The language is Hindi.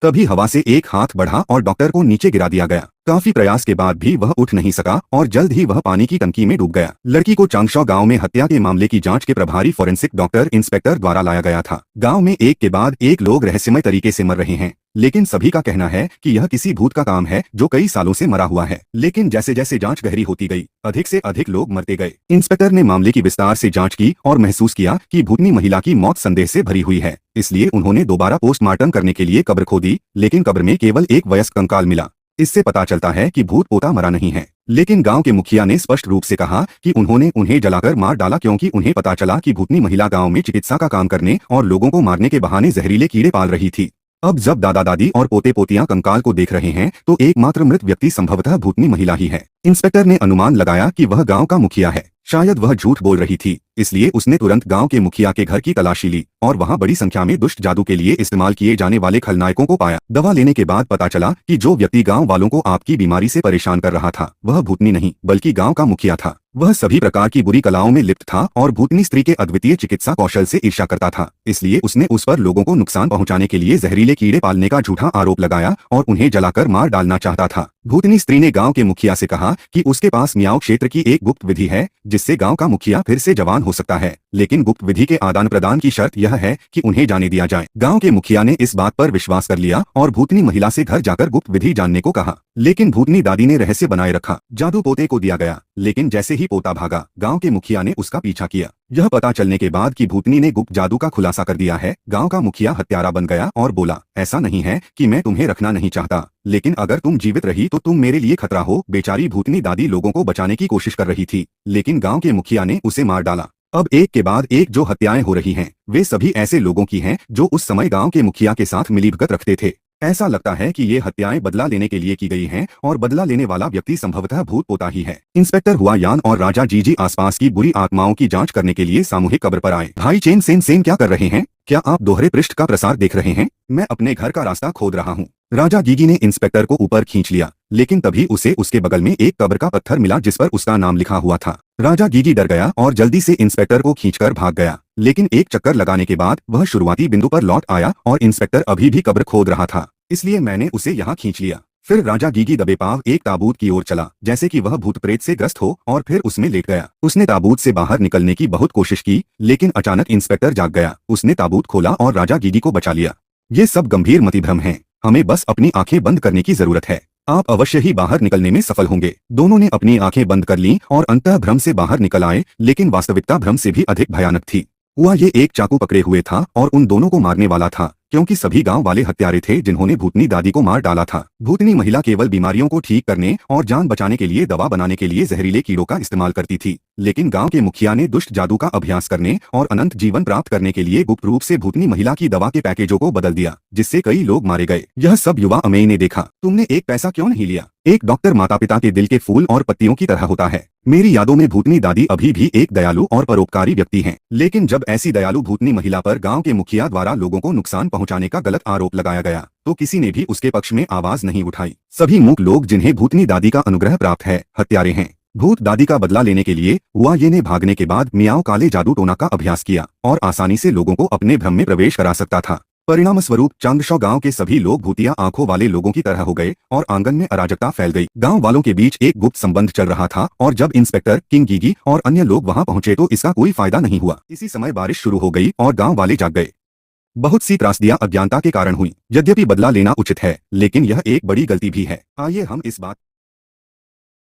तभी हवा से एक हाथ बढ़ा और डॉक्टर को नीचे गिरा दिया गया। काफी प्रयास के बाद भी वह उठ नहीं सका और जल्द ही वह पानी की टंकी में डूब गया। लड़की को चांगशॉ गांव में हत्या के मामले की जांच के प्रभारी फोरेंसिक डॉक्टर इंस्पेक्टर द्वारा लाया गया था। गांव में एक के बाद एक लोग रहस्यमय तरीके से मर रहे हैं, लेकिन सभी का कहना है कि यह किसी भूत का काम है जो कई सालों से मरा हुआ है। लेकिन जैसे जैसे जांच गहरी होती गई, अधिक से अधिक लोग मरते गए। इंस्पेक्टर ने मामले की विस्तार से जांच की और महसूस किया कि भूतनी महिला की मौत संदेह से भरी हुई है। इसलिए उन्होंने दोबारा पोस्टमार्टम करने के लिए कब्र खोदी, लेकिन कब्र में केवल एक वयस्क कंकाल मिला। इससे पता चलता है कि भूत पोता मरा नहीं है। लेकिन गांव के मुखिया ने स्पष्ट रूप से कहा कि उन्होंने उन्हें जलाकर मार डाला, क्योंकि उन्हें पता चला कि भूतनी महिला गांव में चिकित्सा का काम करने और लोगों को मारने के बहाने जहरीले कीड़े पाल रही थी। अब जब दादा दादी और पोते पोतियां कंकाल को देख रहे हैं तो एकमात्र मृत व्यक्ति संभवतः भूतनी महिला ही है। इंस्पेक्टर ने अनुमान लगाया कि वह गांव का मुखिया है। शायद वह झूठ बोल रही थी, इसलिए उसने तुरंत गांव के मुखिया के घर की तलाशी ली और वहां बड़ी संख्या में दुष्ट जादू के लिए इस्तेमाल किए जाने वाले खलनायकों को पाया। दवा लेने के बाद पता चला कि जो व्यक्ति गांव वालों को आपकी बीमारी से परेशान कर रहा था वह भूतनी नहीं बल्कि गांव का मुखिया था। वह सभी प्रकार की बुरी कलाओं में लिप्त था और भूतनी स्त्री के अद्वितीय चिकित्सा कौशल से ईर्ष्या करता था। इसलिए उसने उस पर लोगों को नुकसान पहुंचाने के लिए जहरीले कीड़े पालने का झूठा आरोप लगाया और उन्हें जलाकर मार डालना चाहता था। भूतनी स्त्री ने गांव के मुखिया से कहा कि उसके पास मियाओ क्षेत्र की एक गुप्त विधि है जिससे गांव का मुखिया फिर से जवान हो सकता है, लेकिन गुप्त विधि के आदान प्रदान की शर्त यह है कि उन्हें जाने दिया जाए। गांव के मुखिया ने इस बात पर विश्वास कर लिया और भूतनी महिला से घर जाकर गुप्त विधि जानने को कहा। लेकिन भूतनी दादी ने रहस्य बनाए रखा। जादू पोते को दिया गया, लेकिन जैसे ही पोता भागा गांव के मुखिया ने उसका पीछा किया। यह पता चलने के बाद कि भूतनी ने गुप्त जादू का खुलासा कर दिया है, गांव का मुखिया हत्यारा बन गया और बोला, ऐसा नहीं है कि मैं तुम्हें रखना नहीं चाहता, लेकिन अगर तुम जीवित रही तो तुम मेरे लिए खतरा हो। बेचारी भूतनी दादी लोगों को बचाने की कोशिश कर रही थी, लेकिन गांव के मुखिया ने उसे मार डाला। अब एक के बाद एक जो हत्याएं हो रही हैं, वे सभी ऐसे लोगों की हैं जो उस समय गांव के मुखिया के साथ मिलीभगत रखते थे। ऐसा लगता है कि ये हत्याएं बदला लेने के लिए की गई हैं और बदला लेने वाला व्यक्ति संभवतः भूत पोता ही है। इंस्पेक्टर हुआ यान और राजा जीजी आसपास की बुरी आत्माओं की जांच करने के लिए सामूहिक कब्र पर आए। भाई चेन सेन क्या कर रहे हैं? क्या आप दोहरे पृष्ठ का प्रसार देख रहे हैं? मैं अपने घर का रास्ता खोद रहा हूँ। राजा गीगी ने इंस्पेक्टर को ऊपर खींच लिया, लेकिन तभी उसे उसके बगल में एक कब्र का पत्थर मिला जिस पर उसका नाम लिखा हुआ था। राजा गीगी डर गया और जल्दी से इंस्पेक्टर को खींचकर भाग गया, लेकिन एक चक्कर लगाने के बाद वह शुरुआती बिंदु पर लौट आया और इंस्पेक्टर अभी भी कब्र खोद रहा था, इसलिए मैंने उसे यहाँ खींच लिया। फिर राजा गीगी दबे पांव एक ताबूत की ओर चला, जैसे कि वह भूत प्रेत से ग्रस्त हो, और फिर उसमें लेट गया। उसने ताबूत से बाहर निकलने की बहुत कोशिश की, लेकिन अचानक इंस्पेक्टर जाग गया। उसने ताबूत खोला और राजा गीगी को बचा लिया। ये सब गंभीर मतिभ्रम है, हमें बस अपनी आंखें बंद करने की जरूरत है। आप अवश्य ही बाहर निकलने में सफल होंगे। दोनों ने अपनी आंखें बंद कर लीं और अंतः भ्रम से बाहर निकल आए, लेकिन वास्तविकता भ्रम से भी अधिक भयानक थी। हुआ ये एक चाकू पकड़े हुए था और उन दोनों को मारने वाला था, क्योंकि सभी गांव वाले हत्यारे थे जिन्होंने भूतनी दादी को मार डाला था। भूतनी महिला केवल बीमारियों को ठीक करने और जान बचाने के लिए दवा बनाने के लिए जहरीले कीड़ों का इस्तेमाल करती थी, लेकिन गांव के मुखिया ने दुष्ट जादू का अभ्यास करने और अनंत जीवन प्राप्त करने के लिए गुप्त रूप से भूतनी महिला की दवा के पैकेजों को बदल दिया, जिससे कई लोग मारे गए। यह सब युवा अमेय ने देखा। तुमने एक पैसा क्यों नहीं लिया? एक डॉक्टर माता पिता के दिल के फूल और पत्तियों की तरह होता है। मेरी यादों में भूतनी दादी अभी भी एक दयालु और परोपकारी व्यक्ति हैं, लेकिन जब ऐसी दयालु भूतनी महिला पर गांव के मुखिया द्वारा लोगों को नुकसान पहुंचाने का गलत आरोप लगाया गया तो किसी ने भी उसके पक्ष में आवाज नहीं उठाई। सभी मूक लोग जिन्हें भूतनी दादी का अनुग्रह प्राप्त है हत्यारे हैं। भूत दादी का बदला लेने के लिए हुआ ये ने भागने के बाद मियाओ काले जादू टोना का अभ्यास किया और आसानी से लोगों को अपने भ्रम में प्रवेश करा सकता था। परिणाम स्वरूप चांगशॉ गांव के सभी लोग भूतिया आंखों वाले लोगों की तरह हो गए और आंगन में अराजकता फैल गई। गांव वालों के बीच एक गुप्त संबंध चल रहा था और जब इंस्पेक्टर किंग गीगी और अन्य लोग वहां पहुंचे तो इसका कोई फायदा नहीं हुआ। इसी समय बारिश शुरू हो गई और गांव वाले जाग गए। बहुत सी त्रासदियां अज्ञानता के कारण हुई। यद्यपि बदला लेना उचित है, लेकिन यह एक बड़ी गलती भी है। आइए हम इस बात